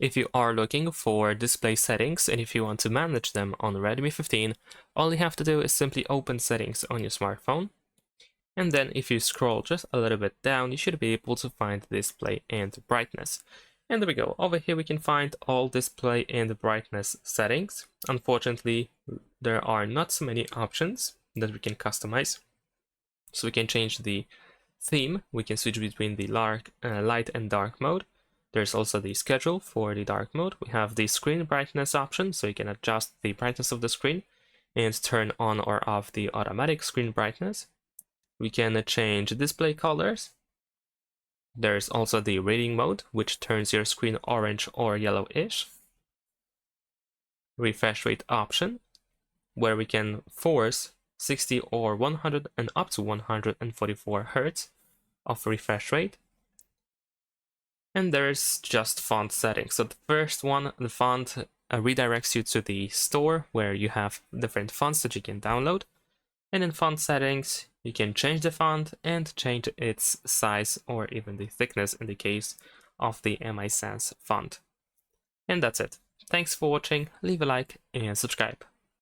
If you are looking for display settings and if you want to manage them on Redmi 15, all you have to do is simply open settings on your smartphone. And then if you scroll just a little bit down, you should be able to find display and brightness. And there we go. Over here we can find all display and brightness settings. Unfortunately, there are not so many options that we can customize. So we can change the theme. We can switch between the light and dark mode. There's also the schedule for the dark mode. We have the screen brightness option, so you can adjust the brightness of the screen and turn on or off the automatic screen brightness. We can change display colors. There's also the reading mode, which turns your screen orange or yellowish. Refresh rate option, where we can force 60 or 100 and up to 144 Hz of refresh rate. And there's just font settings. So the first one, the font redirects you to the store where you have different fonts that you can download. And in font settings, you can change the font and change its size or even the thickness in the case of the Mi Sans font. And that's it. Thanks for watching, leave a like and subscribe.